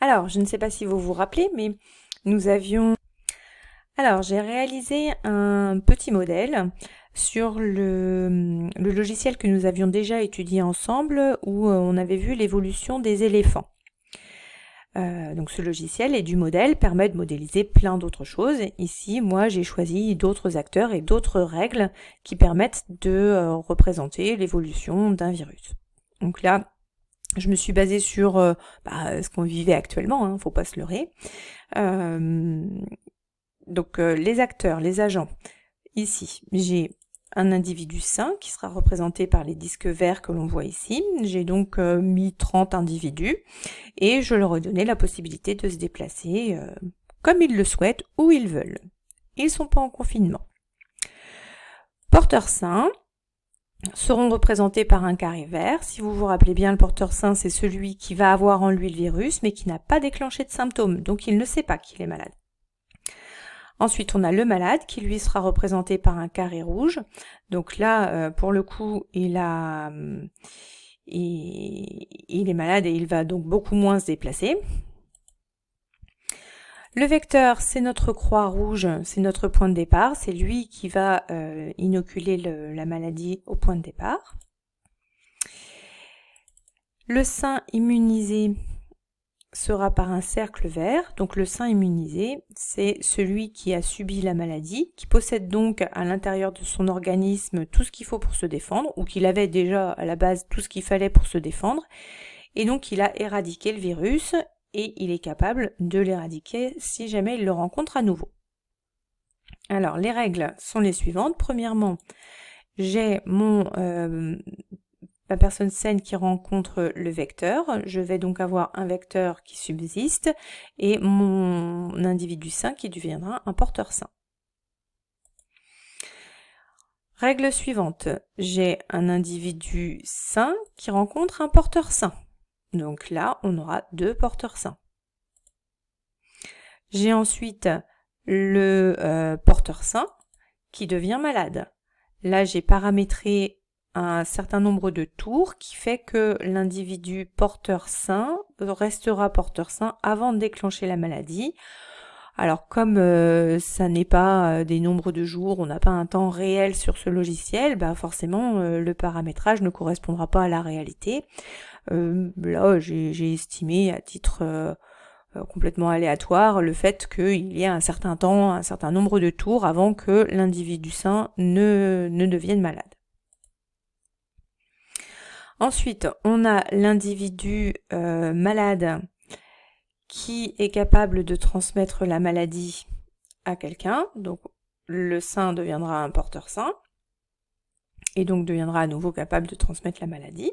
Alors, je ne sais pas si vous vous rappelez, mais nous avions... Alors, j'ai réalisé un petit modèle sur le logiciel que nous avions déjà étudié ensemble, où on avait vu l'évolution des éléphants. Donc ce logiciel et du modèle permet de modéliser plein d'autres choses. Ici, moi, j'ai choisi d'autres acteurs et d'autres règles qui permettent de représenter l'évolution d'un virus. Donc là, je me suis basée sur ce qu'on vivait actuellement, hein, faut pas se leurrer. Donc les acteurs, les agents. Ici, j'ai un individu sain qui sera représenté par les disques verts que l'on voit ici. J'ai donc mis 30 individus et je leur ai donné la possibilité de se déplacer comme ils le souhaitent, où ils veulent. Ils ne sont pas en confinement. Porteurs sains seront représentés par un carré vert. Si vous vous rappelez bien, le porteur sain, c'est celui qui va avoir en lui le virus, mais qui n'a pas déclenché de symptômes, donc il ne sait pas qu'il est malade. Ensuite, on a le malade qui lui sera représenté par un carré rouge. Donc là, pour le coup, il est malade et il va donc beaucoup moins se déplacer. Le vecteur, c'est notre croix rouge, c'est notre point de départ. C'est lui qui va inoculer la maladie au point de départ. Le sain immunisé sera par un cercle vert. Donc le sain immunisé, c'est celui qui a subi la maladie, qui possède donc à l'intérieur de son organisme tout ce qu'il faut pour se défendre, ou qu'il avait déjà à la base tout ce qu'il fallait pour se défendre, et donc il a éradiqué le virus, et il est capable de l'éradiquer si jamais il le rencontre à nouveau. Alors les règles sont les suivantes. Premièrement, j'ai la personne saine qui rencontre le vecteur. Je vais donc avoir un vecteur qui subsiste et mon individu sain qui deviendra un porteur sain. Règle suivante, j'ai un individu sain qui rencontre un porteur sain. Donc là, on aura deux porteurs sains. J'ai ensuite le porteur sain qui devient malade. Là, j'ai paramétré un certain nombre de tours qui fait que l'individu porteur sain restera porteur sain avant de déclencher la maladie. Alors comme ça n'est pas des nombres de jours, on n'a pas un temps réel sur ce logiciel, forcément le paramétrage ne correspondra pas à la réalité. Là j'ai estimé à titre complètement aléatoire le fait qu'il y ait un certain temps, un certain nombre de tours avant que l'individu sain ne devienne malade. Ensuite, on a l'individu malade qui est capable de transmettre la maladie à quelqu'un. Donc, le sain deviendra un porteur sain et donc deviendra à nouveau capable de transmettre la maladie.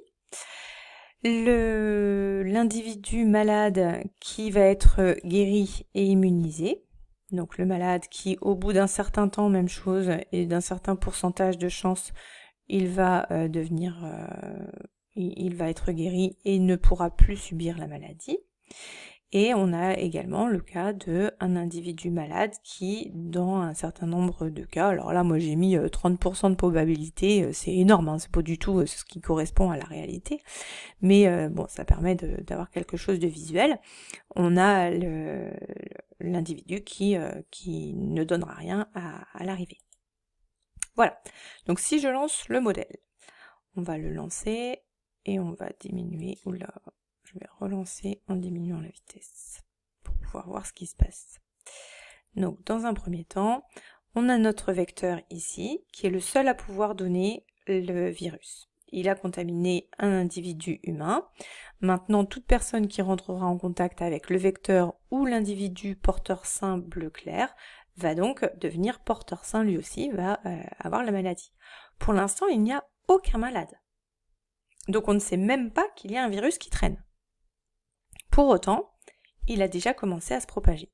L'individu malade qui va être guéri et immunisé. Donc, le malade qui, au bout d'un certain temps, même chose, et d'un certain pourcentage de chance, il va il va être guéri et ne pourra plus subir la maladie. Et on a également le cas d'un individu malade qui, dans un certain nombre de cas, alors là moi j'ai mis 30% de probabilité, c'est énorme, hein, c'est pas du tout ce qui correspond à la réalité, mais bon, ça permet d'avoir quelque chose de visuel. On a l'individu qui ne donnera rien à l'arrivée. Voilà, donc si je lance le modèle, on va le lancer et on va diminuer, oula, je vais relancer en diminuant la vitesse pour pouvoir voir ce qui se passe. Donc dans un premier temps, on a notre vecteur ici qui est le seul à pouvoir donner le virus. Il a contaminé un individu humain. Maintenant, toute personne qui rentrera en contact avec le vecteur ou l'individu porteur sain bleu clair va donc devenir porteur sain lui aussi, va avoir la maladie. Pour l'instant, il n'y a aucun malade. Donc on ne sait même pas qu'il y a un virus qui traîne. Pour autant, il a déjà commencé à se propager.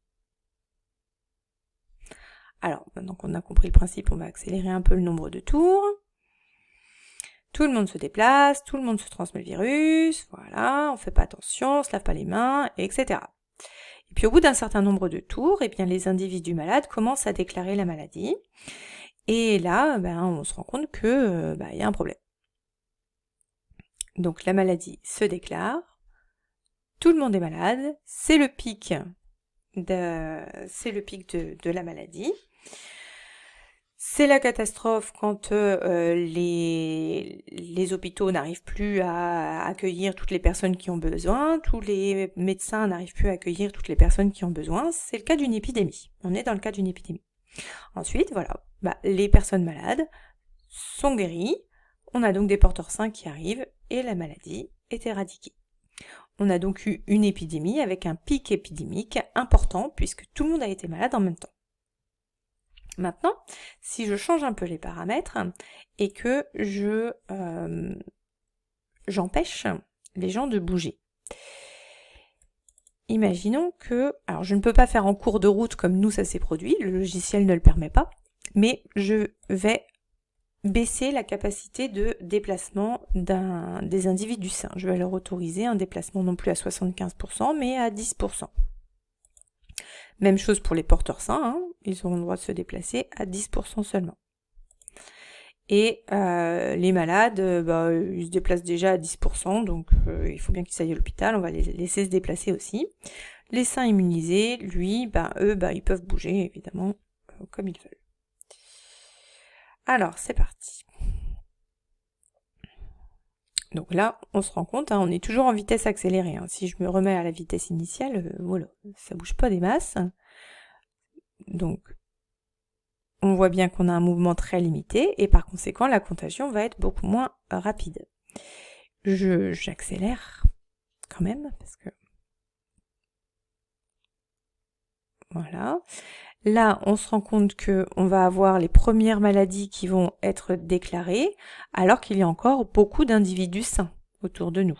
Alors, maintenant qu'on a compris le principe, on va accélérer un peu le nombre de tours. Tout le monde se déplace, tout le monde se transmet le virus, voilà, on fait pas attention, on se lave pas les mains, etc. Et puis au bout d'un certain nombre de tours, eh bien, les individus malades commencent à déclarer la maladie. Et là, on se rend compte que y a un problème. Donc la maladie se déclare, tout le monde est malade, c'est le pic de la maladie. C'est la catastrophe quand les hôpitaux n'arrivent plus à accueillir toutes les personnes qui ont besoin, tous les médecins n'arrivent plus à accueillir toutes les personnes qui ont besoin. C'est le cas d'une épidémie. On est dans le cas d'une épidémie. Ensuite, voilà, les personnes malades sont guéries. On a donc des porteurs sains qui arrivent et la maladie est éradiquée. On a donc eu une épidémie avec un pic épidémique important puisque tout le monde a été malade en même temps. Maintenant, si je change un peu les paramètres et que j'empêche les gens de bouger. Imaginons que, alors je ne peux pas faire en cours de route comme nous ça s'est produit, le logiciel ne le permet pas, mais je vais baisser la capacité de déplacement des individus sains. Je vais leur autoriser un déplacement non plus à 75%, mais à 10%. Même chose pour les porteurs sains, hein, ils auront le droit de se déplacer à 10% seulement. Et les malades, ils se déplacent déjà à 10%, donc il faut bien qu'ils aillent à l'hôpital, on va les laisser se déplacer aussi. Les sains immunisés, lui, eux, ils peuvent bouger, évidemment, comme ils veulent. Alors, c'est parti. Donc là, on se rend compte, on est toujours en vitesse accélérée. Si je me remets à la vitesse initiale, voilà, ça bouge pas des masses. Donc, on voit bien qu'on a un mouvement très limité et par conséquent, la contagion va être beaucoup moins rapide. J'accélère quand même parce que... Voilà. Là, on se rend compte qu'on va avoir les premières maladies qui vont être déclarées, alors qu'il y a encore beaucoup d'individus sains autour de nous.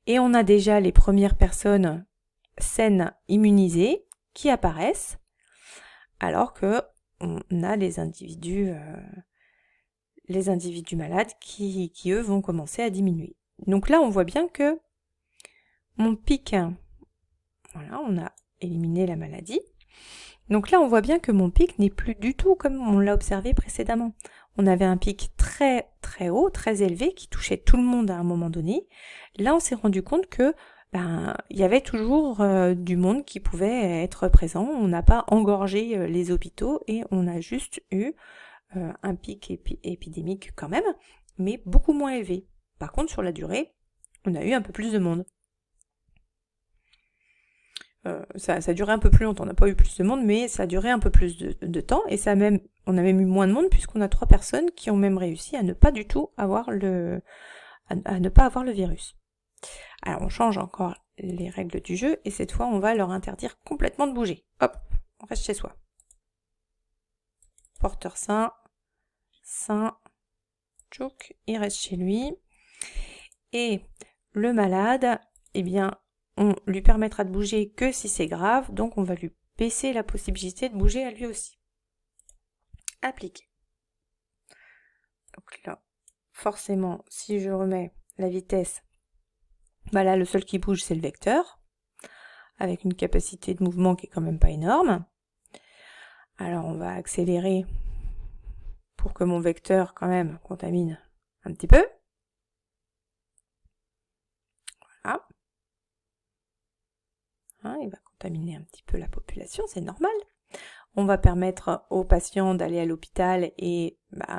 Et on a déjà les premières personnes saines immunisées qui apparaissent, alors que on a les individus malades qui eux vont commencer à diminuer. Donc là, on voit bien que mon pic, voilà, on a éliminé la maladie. Donc là, on voit bien que mon pic n'est plus du tout comme on l'a observé précédemment. On avait un pic très très haut, très élevé, qui touchait tout le monde à un moment donné. Là, on s'est rendu compte que il y avait toujours du monde qui pouvait être présent. On n'a pas engorgé les hôpitaux et on a juste eu un pic épidémique quand même, mais beaucoup moins élevé. Par contre, sur la durée, on a eu un peu plus de monde. Ça a duré un peu plus longtemps, on n'a pas eu plus de monde, mais ça a duré un peu plus de temps, et on a même eu moins de monde, puisqu'on a 3 personnes qui ont même réussi à ne pas du tout avoir à ne pas avoir le virus. Alors on change encore les règles du jeu, et cette fois on va leur interdire complètement de bouger. Hop, on reste chez soi. Porteur sain, tchouk, il reste chez lui. Et le malade, on lui permettra de bouger que si c'est grave, donc on va lui baisser la possibilité de bouger à lui aussi. Appliquer. Donc là, forcément, si je remets la vitesse, là le seul qui bouge c'est le vecteur, avec une capacité de mouvement qui est quand même pas énorme. Alors on va accélérer pour que mon vecteur quand même contamine un petit peu. Voilà. Il va contaminer un petit peu la population, c'est normal. On va permettre aux patients d'aller à l'hôpital et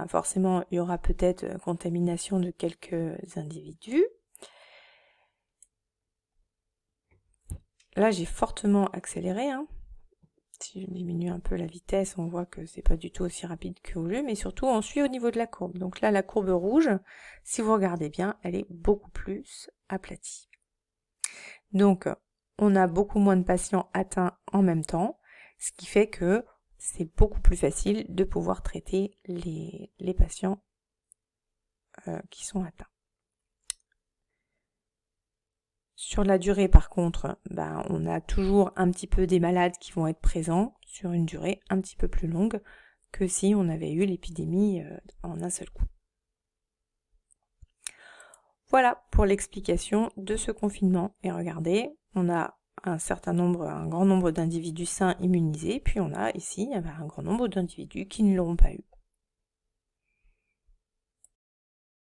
forcément il y aura peut-être contamination de quelques individus. Là j'ai fortement accéléré. Si je diminue un peu la vitesse, on voit que c'est pas du tout aussi rapide que voulu, mais surtout on suit au niveau de la courbe. Donc là la courbe rouge, si vous regardez bien, elle est beaucoup plus aplatie. Donc on a beaucoup moins de patients atteints en même temps, ce qui fait que c'est beaucoup plus facile de pouvoir traiter les patients qui sont atteints. Sur la durée, par contre, on a toujours un petit peu des malades qui vont être présents sur une durée un petit peu plus longue que si on avait eu l'épidémie en un seul coup. Voilà pour l'explication de ce confinement. Et regardez, on a un grand nombre d'individus sains immunisés, puis on a ici un grand nombre d'individus qui ne l'auront pas eu.